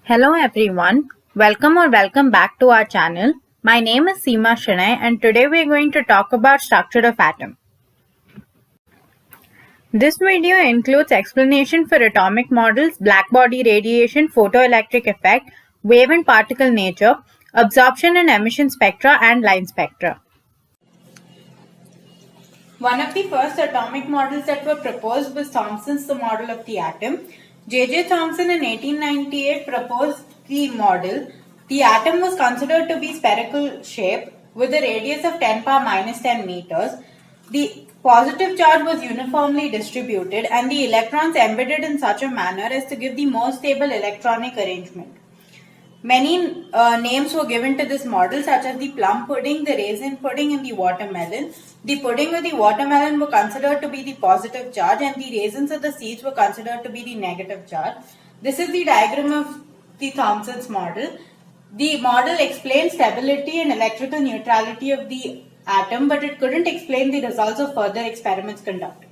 Hello everyone, welcome back to our channel. My name is Seema Shanay and today we are going to talk about structure of atom. This video includes explanation for atomic models, blackbody radiation, photoelectric effect, wave and particle nature, absorption and emission spectra and line spectra. One of the first atomic models that were proposed was Thomson's The Model of the Atom. J.J. Thomson in 1898 proposed the model. The atom was considered to be spherical shape with a radius of 10 power minus 10 meters. The positive charge was uniformly distributed and the electrons embedded in such a manner as to give the most stable electronic arrangement. Many names were given to this model, such as the plum pudding, the raisin pudding, and the watermelon. The pudding or the watermelon were considered to be the positive charge, and the raisins or the seeds were considered to be the negative charge. This is the diagram of the Thomson's model. The model explains stability and electrical neutrality of the atom, but it couldn't explain the results of further experiments conducted.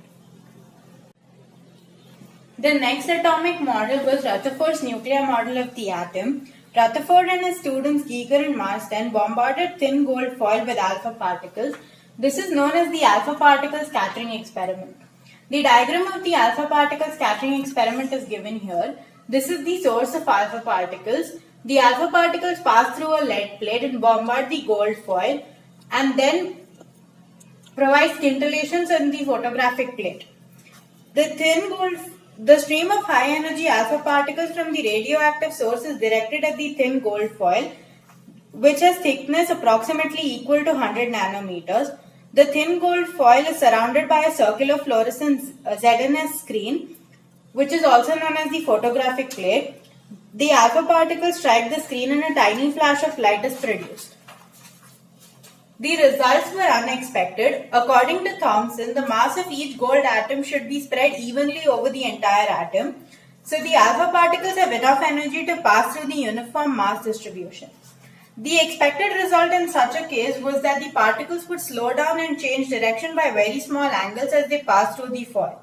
The next atomic model was Rutherford's nuclear model of the atom. Rutherford and his students Geiger and Marsden bombarded thin gold foil with alpha particles. This is known as the alpha particle scattering experiment. The diagram of the alpha particle scattering experiment is given here. This is the source of alpha particles. The alpha particles pass through a lead plate and bombard the gold foil and then provide scintillations on the photographic plate. The stream of high energy alpha particles from the radioactive source is directed at the thin gold foil, which has thickness approximately equal to 100 nanometers. The thin gold foil is surrounded by a circular fluorescent ZNS screen, which is also known as the photographic plate. The alpha particles strike the screen and a tiny flash of light is produced. The results were unexpected. According to Thomson, the mass of each gold atom should be spread evenly over the entire atom. So the alpha particles have enough energy to pass through the uniform mass distribution. The expected result in such a case was that the particles would slow down and change direction by very small angles as they pass through the foil.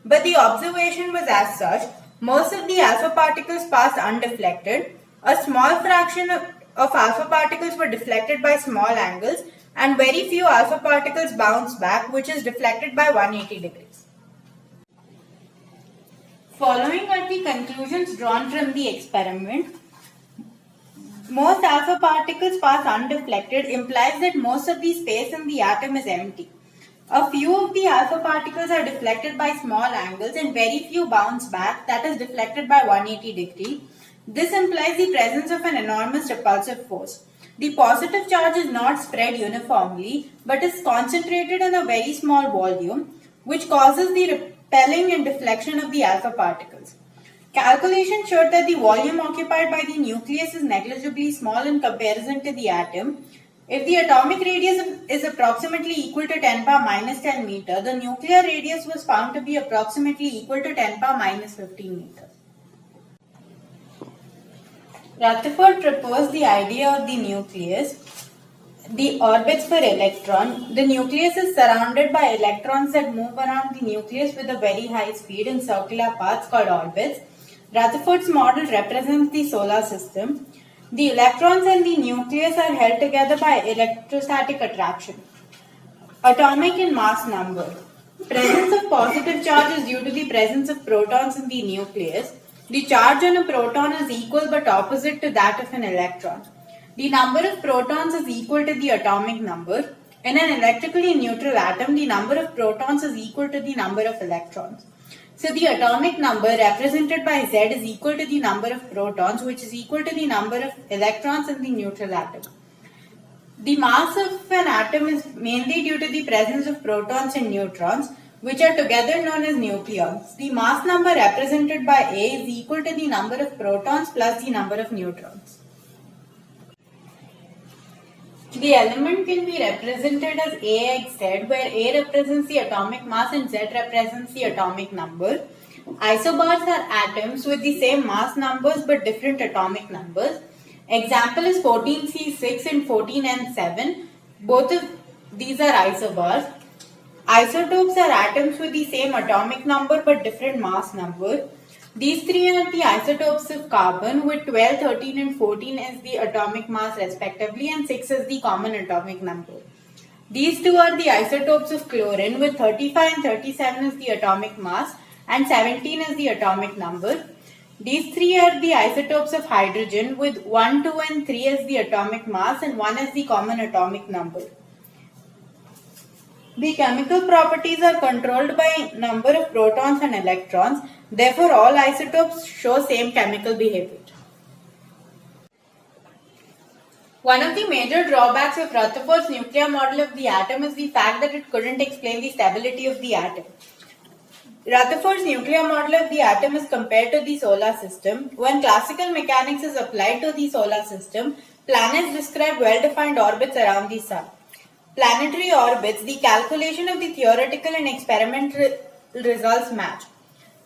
But the observation was as such. Most of the alpha particles passed undeflected. A small fraction of alpha particles were deflected by small angles and very few alpha particles bounced back, which is deflected by 180 degrees. Following are the conclusions drawn from the experiment. Most alpha particles pass undeflected implies that most of the space in the atom is empty. A few of the alpha particles are deflected by small angles and very few bounce back, that is deflected by 180 degrees. This implies the presence of an enormous repulsive force. The positive charge is not spread uniformly but is concentrated in a very small volume, which causes the repelling and deflection of the alpha particles. Calculations showed that the volume occupied by the nucleus is negligibly small in comparison to the atom. If the atomic radius is approximately equal to 10 power minus 10 meter, the nuclear radius was found to be approximately equal to 10 power minus 15 meters. Rutherford proposed the idea of the nucleus, the orbits for electron. The nucleus is surrounded by electrons that move around the nucleus with a very high speed in circular paths called orbits. Rutherford's model represents the solar system. The electrons in the nucleus are held together by electrostatic attraction. Atomic and mass number. Presence of positive charge is due to the presence of protons in the nucleus. The charge on a proton is equal but opposite to that of an electron. The number of protons is equal to the atomic number. In an electrically neutral atom, the number of protons is equal to the number of electrons. So the atomic number represented by Z is equal to the number of protons, which is equal to the number of electrons in the neutral atom. The mass of an atom is mainly due to the presence of protons and neutrons, which are together known as nucleons. The mass number represented by A is equal to the number of protons plus the number of neutrons. The element can be represented as AXZ, where A represents the atomic mass and Z represents the atomic number. Isobars are atoms with the same mass numbers but different atomic numbers. Example is 14C6 and 14N7. Both of these are isobars. Isotopes are atoms with the same atomic number but different mass number. These three are the isotopes of carbon with 12, 13 and 14 as the atomic mass respectively and 6 as the common atomic number. These two are the isotopes of chlorine with 35 and 37 as the atomic mass and 17 as the atomic number. These three are the isotopes of hydrogen with 1, 2 and 3 as the atomic mass and 1 as the common atomic number. The chemical properties are controlled by number of protons and electrons. Therefore, all isotopes show same chemical behavior. One of the major drawbacks of Rutherford's nuclear model of the atom is the fact that it couldn't explain the stability of the atom. Rutherford's nuclear model of the atom is compared to the solar system. When classical mechanics is applied to the solar system, planets describe well-defined orbits around the sun. Planetary orbits, the calculation of the theoretical and experimental results match.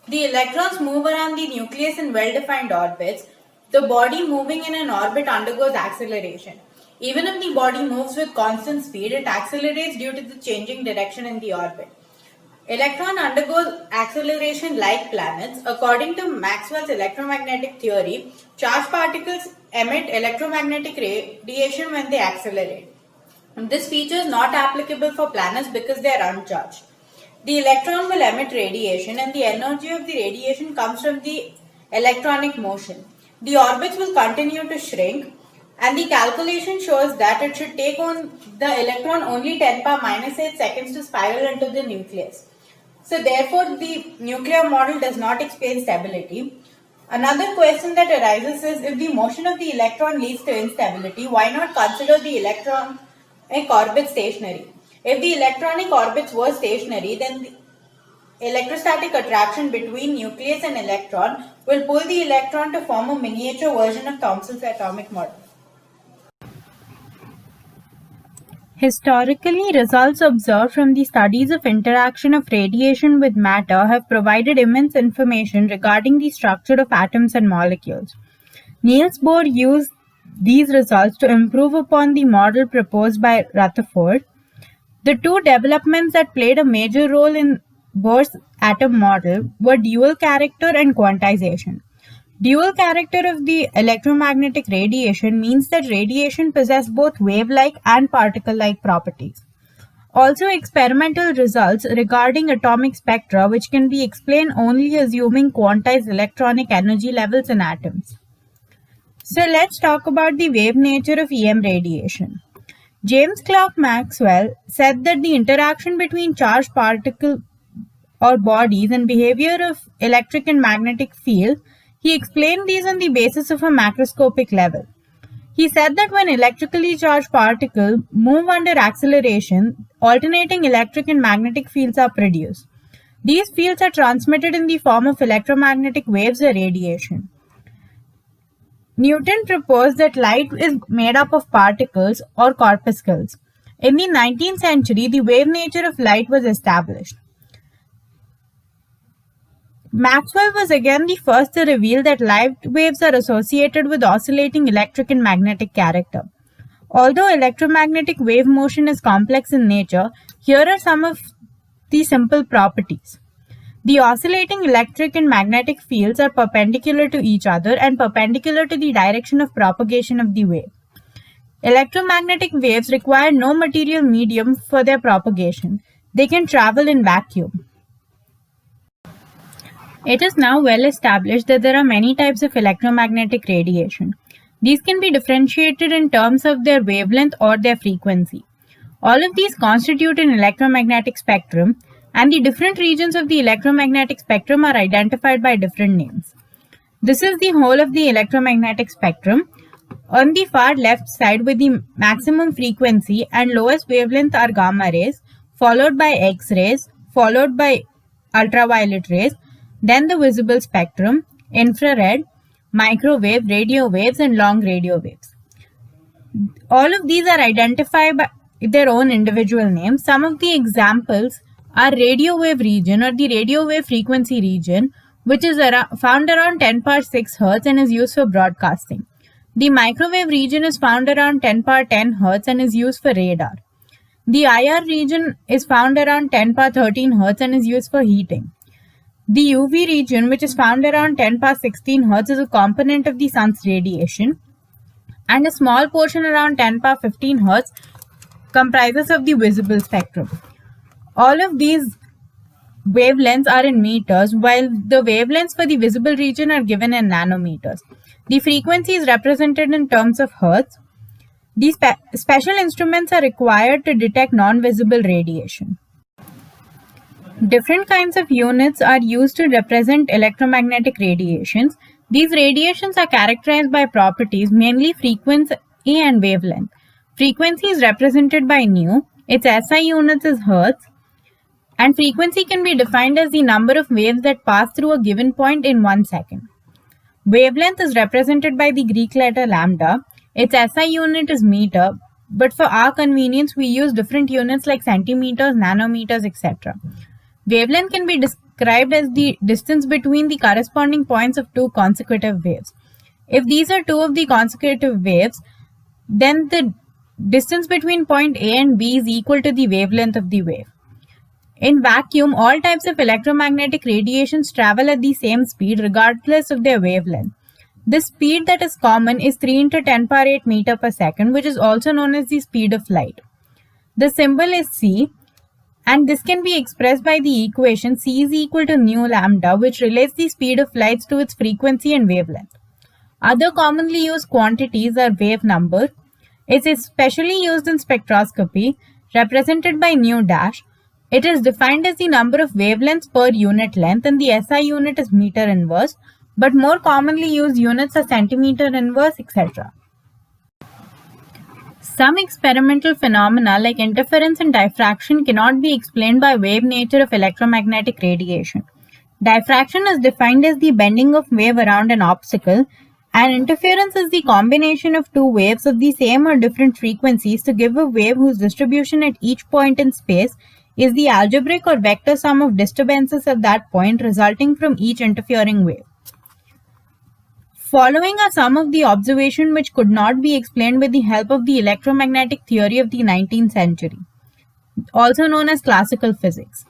The electrons move around the nucleus in well-defined orbits. The body moving in an orbit undergoes acceleration. Even if the body moves with constant speed, it accelerates due to the changing direction in the orbit. Electron undergoes acceleration like planets. According to Maxwell's electromagnetic theory, charged particles emit electromagnetic radiation when they accelerate. This feature is not applicable for planets because they are uncharged. The electron will emit radiation and the energy of the radiation comes from the electronic motion. The orbits will continue to shrink and the calculation shows that it should take on the electron only 10 power minus 8 seconds to spiral into the nucleus. So therefore the nuclear model does not explain stability. Another question that arises is if the motion of the electron leads to instability, why not consider the electronic orbit stationary? If the electronic orbits were stationary, then the electrostatic attraction between nucleus and electron will pull the electron to form a miniature version of Thomson's atomic model. Historically, results observed from the studies of interaction of radiation with matter have provided immense information regarding the structure of atoms and molecules. Niels Bohr used these results to improve upon the model proposed by Rutherford. The two developments that played a major role in Bohr's atom model were dual character and quantization. Dual character of the electromagnetic radiation means that radiation possesses both wave-like and particle-like properties. Also, experimental results regarding atomic spectra, which can be explained only assuming quantized electronic energy levels in atoms. So let's talk about the wave nature of EM radiation. James Clerk Maxwell said that the interaction between charged particles or bodies and behavior of electric and magnetic field, he explained these on the basis of a macroscopic level. He said that when electrically charged particles move under acceleration, alternating electric and magnetic fields are produced. These fields are transmitted in the form of electromagnetic waves or radiation. Newton proposed that light is made up of particles or corpuscles. In the 19th century, the wave nature of light was established. Maxwell was again the first to reveal that light waves are associated with oscillating electric and magnetic character. Although electromagnetic wave motion is complex in nature, here are some of the simple properties. The oscillating electric and magnetic fields are perpendicular to each other and perpendicular to the direction of propagation of the wave. Electromagnetic waves require no material medium for their propagation. They can travel in vacuum. It is now well established that there are many types of electromagnetic radiation. These can be differentiated in terms of their wavelength or their frequency. All of these constitute an electromagnetic spectrum, and the different regions of the electromagnetic spectrum are identified by different names. This is the whole of the electromagnetic spectrum. On the far left side with the maximum frequency and lowest wavelength are gamma rays, followed by X-rays, followed by ultraviolet rays, then the visible spectrum, infrared, microwave, radio waves, and long radio waves. All of these are identified by their own individual names. Some of the examples are radio wave region or the radio wave frequency region, which is found around 10 power 6 Hz and is used for broadcasting. The microwave region is found around 10 power 10 Hz and is used for radar. The IR region is found around 10 power 13 Hz and is used for heating. The UV region, which is found around 10 past 16 Hz, is a component of the sun's radiation, and a small portion around 10 power 15 Hz comprises of the visible spectrum. All of these wavelengths are in meters, while the wavelengths for the visible region are given in nanometers. The frequency is represented in terms of Hertz. These special instruments are required to detect non-visible radiation. Different kinds of units are used to represent electromagnetic radiations. These radiations are characterized by properties, mainly frequency and wavelength. Frequency is represented by nu, its SI units is Hertz, and frequency can be defined as the number of waves that pass through a given point in 1 second. Wavelength is represented by the Greek letter lambda, its SI unit is meter, but for our convenience we use different units like centimeters, nanometers, etc. Wavelength can be described as the distance between the corresponding points of two consecutive waves. If these are two of the consecutive waves, then the distance between point A and B is equal to the wavelength of the wave. In vacuum, all types of electromagnetic radiations travel at the same speed regardless of their wavelength. The speed that is common is 3 into 10 power 8 meter per second, which is also known as the speed of light. The symbol is c, and this can be expressed by the equation c is equal to nu lambda, which relates the speed of light to its frequency and wavelength. Other commonly used quantities are wave number. It is especially used in spectroscopy, represented by nu dash. It is defined as the number of wavelengths per unit length, and the SI unit is meter inverse, but more commonly used units are centimeter inverse, etc. Some experimental phenomena like interference and diffraction cannot be explained by wave nature of electromagnetic radiation. Diffraction is defined as the bending of wave around an obstacle, and interference is the combination of two waves of the same or different frequencies to give a wave whose distribution at each point in space is the algebraic or vector sum of disturbances at that point resulting from each interfering wave. Following are some of the observations which could not be explained with the help of the electromagnetic theory of the 19th century, also known as classical physics.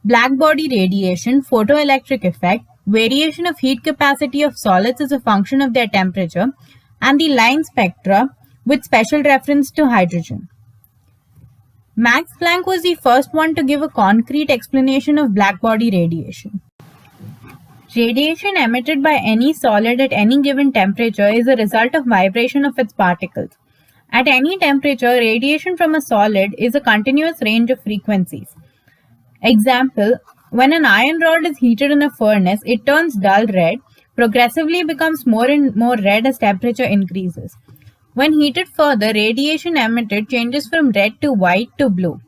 Blackbody radiation, photoelectric effect, variation of heat capacity of solids as a function of their temperature, and the line spectra with special reference to hydrogen. Max Planck was the first one to give a concrete explanation of blackbody radiation. Radiation emitted by any solid at any given temperature is a result of vibration of its particles. At any temperature, radiation from a solid is a continuous range of frequencies. Example, when an iron rod is heated in a furnace, it turns dull red, progressively becomes more and more red as temperature increases. When heated further, radiation emitted changes from red to white to blue.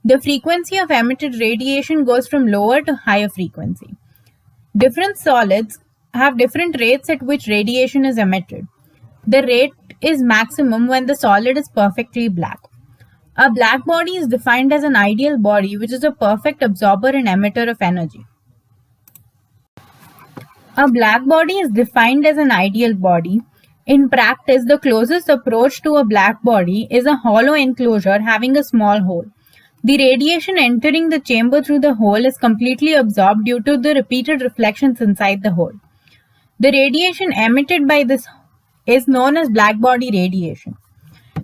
The frequency of emitted radiation goes from lower to higher frequency. Different solids have different rates at which radiation is emitted. The rate is maximum when the solid is perfectly black. A black body is defined as an ideal body which is a perfect absorber and emitter of energy. A black body is defined as an ideal body. In practice, the closest approach to a black body is a hollow enclosure having a small hole. The radiation entering the chamber through the hole is completely absorbed due to the repeated reflections inside the hole. The radiation emitted by this is known as blackbody radiation.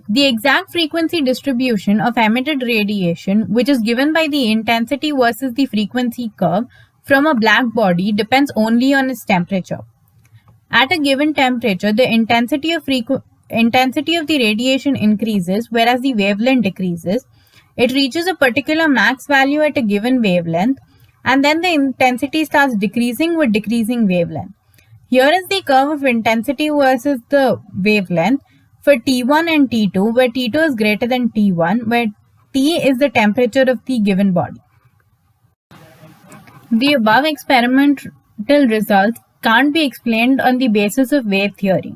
The exact frequency distribution of emitted radiation, which is given by the intensity versus the frequency curve from a black body, depends only on its temperature. At a given temperature, the intensity of the radiation increases, whereas the wavelength decreases. It reaches a particular max value at a given wavelength, and then the intensity starts decreasing with decreasing wavelength. Here is the curve of intensity versus the wavelength for T1 and T2, where T2 is greater than T1, where T is the temperature of the given body. The above experimental results can't be explained on the basis of wave theory.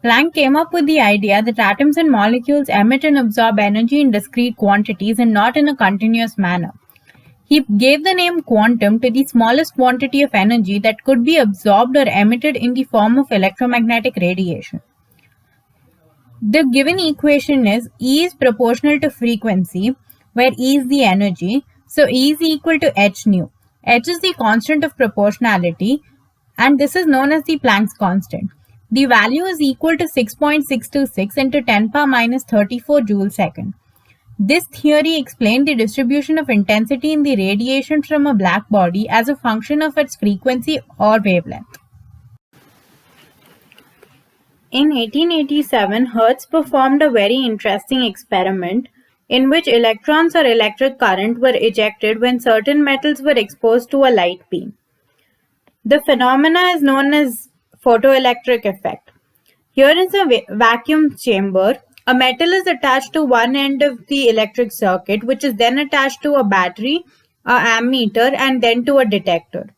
Planck came up with the idea that atoms and molecules emit and absorb energy in discrete quantities and not in a continuous manner. He gave the name quantum to the smallest quantity of energy that could be absorbed or emitted in the form of electromagnetic radiation. The given equation is E is proportional to frequency, where E is the energy, so E is equal to h nu. h is the constant of proportionality, and this is known as the Planck's constant. The value is equal to 6.626 into 10 power minus 34 joule second. This theory explained the distribution of intensity in the radiation from a black body as a function of its frequency or wavelength. In 1887, Hertz performed a very interesting experiment in which electrons or electric current were ejected when certain metals were exposed to a light beam. The phenomena is known as photoelectric effect. Here is a vacuum chamber. A metal is attached to one end of the electric circuit, which is then attached to a battery, a ammeter, and then to a detector.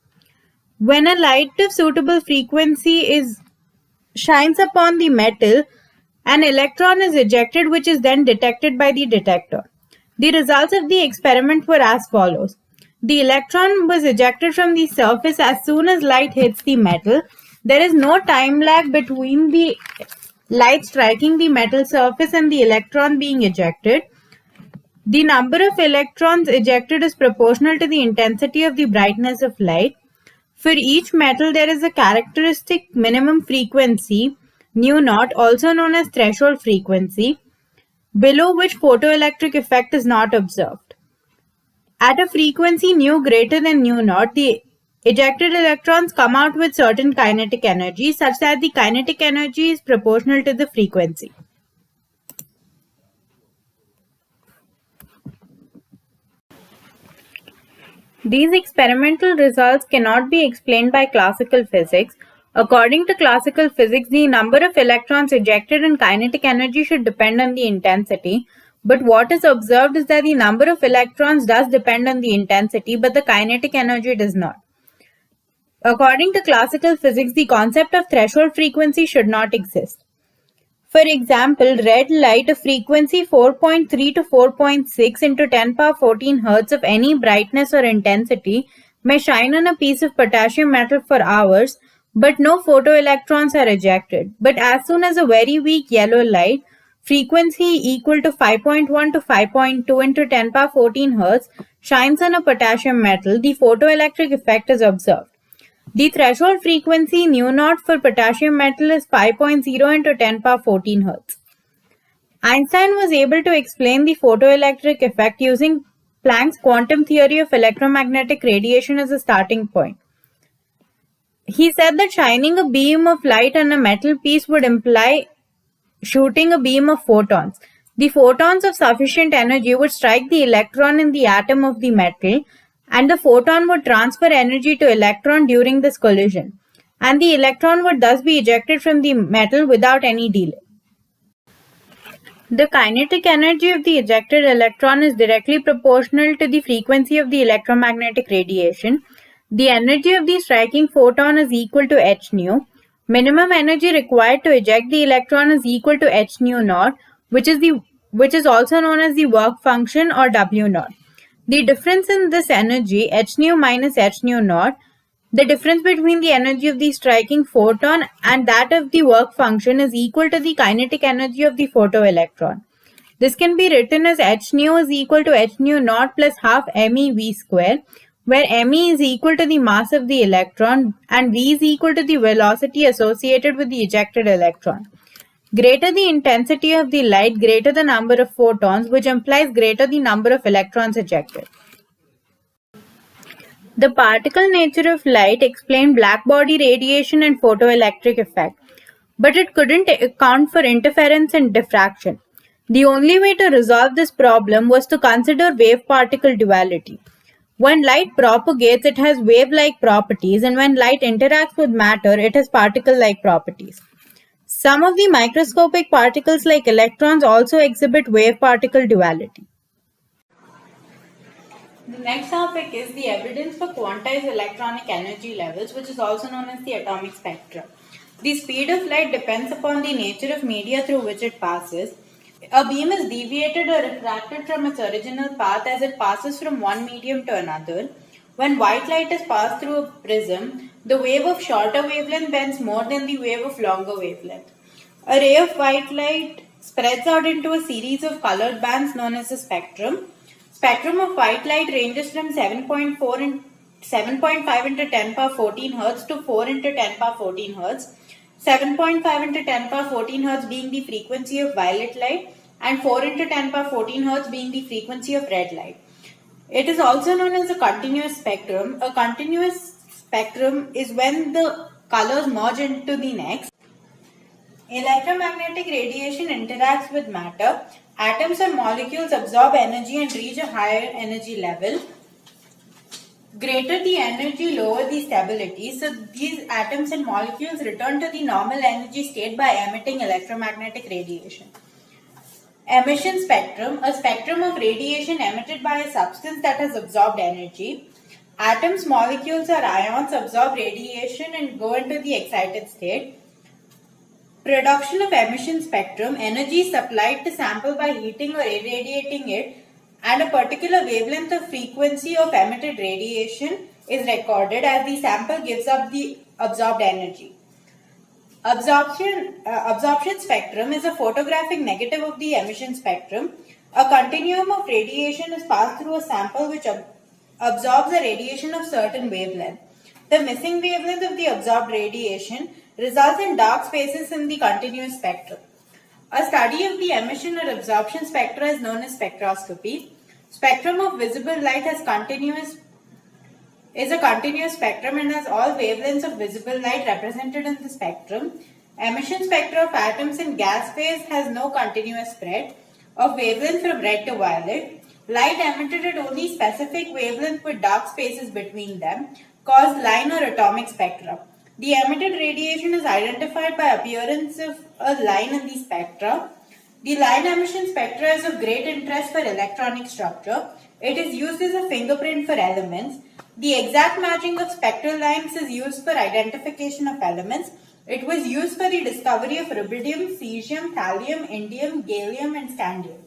When a light of suitable frequency shines upon the metal, an electron is ejected, which is then detected by the detector. The results of the experiment were as follows. The electron was ejected from the surface as soon as light hits the metal. There is no time lag between the light striking the metal surface and the electron being ejected. The number of electrons ejected is proportional to the intensity of the brightness of light. For each metal, there is a characteristic minimum frequency, nu naught, also known as threshold frequency, below which photoelectric effect is not observed. At a frequency nu greater than nu naught, the ejected electrons come out with certain kinetic energy, such that the kinetic energy is proportional to the frequency. These experimental results cannot be explained by classical physics. According to classical physics, the number of electrons ejected and kinetic energy should depend on the intensity. But what is observed is that the number of electrons does depend on the intensity, but the kinetic energy does not. According to classical physics, the concept of threshold frequency should not exist. For example, red light of frequency 4.3 to 4.6 into 10 power 14 Hz of any brightness or intensity may shine on a piece of potassium metal for hours, but no photoelectrons are ejected. But as soon as a very weak yellow light, frequency equal to 5.1 to 5.2 into 10 power 14 Hz, shines on a potassium metal, the photoelectric effect is observed. The threshold frequency nu naught for potassium metal is 5.0 into 10 power 14 Hz. Einstein was able to explain the photoelectric effect using Planck's quantum theory of electromagnetic radiation as a starting point. He said that shining a beam of light on a metal piece would imply shooting a beam of photons. The photons of sufficient energy would strike the electron in the atom of the metal, and the photon would transfer energy to electron during this collision, and the electron would thus be ejected from the metal without any delay. The kinetic energy of the ejected electron is directly proportional to the frequency of the electromagnetic radiation. The energy of the striking photon is equal to h nu. Minimum energy required to eject the electron is equal to h nu naught, which is also known as the work function, or W naught. The difference in this energy, h nu minus h nu naught, the difference between the energy of the striking photon and that of the work function, is equal to the kinetic energy of the photoelectron. This can be written as h nu is equal to h nu naught plus half mev square, where me is equal to the mass of the electron and v is equal to the velocity associated with the ejected electron. Greater the intensity of the light, greater the number of photons, which implies greater the number of electrons ejected. The particle nature of light explained black body radiation and photoelectric effect, but it couldn't account for interference and diffraction. The only way to resolve this problem was to consider wave-particle duality. When light propagates, it has wave-like properties, and when light interacts with matter, it has particle-like properties. Some of the microscopic particles like electrons also exhibit wave-particle duality. The next topic is the evidence for quantized electronic energy levels, which is also known as the atomic spectrum. The speed of light depends upon the nature of media through which it passes. A beam is deviated or refracted from its original path as it passes from one medium to another. When white light is passed through a prism, the wave of shorter wavelength bends more than the wave of longer wavelength. A ray of white light spreads out into a series of colored bands known as a spectrum. Spectrum of white light ranges from 7.4 7.5 into 10 power 14 hertz to 4 into 10 power 14 hertz. 7.5 into 10 power 14 hertz being the frequency of violet light and 4 into 10 power 14 hertz being the frequency of red light. It is also known as a continuous spectrum. A continuous spectrum is when the colors merge into the next. Electromagnetic radiation interacts with matter. Atoms and molecules absorb energy and reach a higher energy level. Greater the energy, lower the stability. So these atoms and molecules return to the normal energy state by emitting electromagnetic radiation. Emission spectrum, a spectrum of radiation emitted by a substance that has absorbed energy. Atoms, molecules or ions absorb radiation and go into the excited state. Production of emission spectrum, energy is supplied to sample by heating or irradiating it, and a particular wavelength or frequency of emitted radiation is recorded as the sample gives up the absorbed energy. Absorption spectrum is a photographic negative of the emission spectrum. A continuum of radiation is passed through a sample which absorbs a radiation of certain wavelength. The missing wavelength of the absorbed radiation results in dark spaces in the continuous spectrum. A study of the emission or absorption spectra is known as spectroscopy. Spectrum of visible light is a continuous spectrum and has all wavelengths of visible light represented in the spectrum. Emission spectra of atoms in gas phase has no continuous spread of wavelength from red to violet. Light emitted at only specific wavelength with dark spaces between them cause line or atomic spectra. The emitted radiation is identified by appearance of a line in the spectra. The line emission spectra is of great interest for electronic structure. It is used as a fingerprint for elements. The exact matching of spectral lines is used for identification of elements. It was used for the discovery of rubidium, cesium, thallium, indium, gallium and scandium.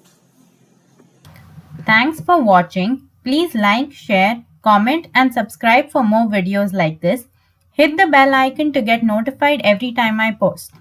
Thanks for watching. Please like, share, comment and subscribe for more videos like this. Hit the bell icon to get notified every time I post.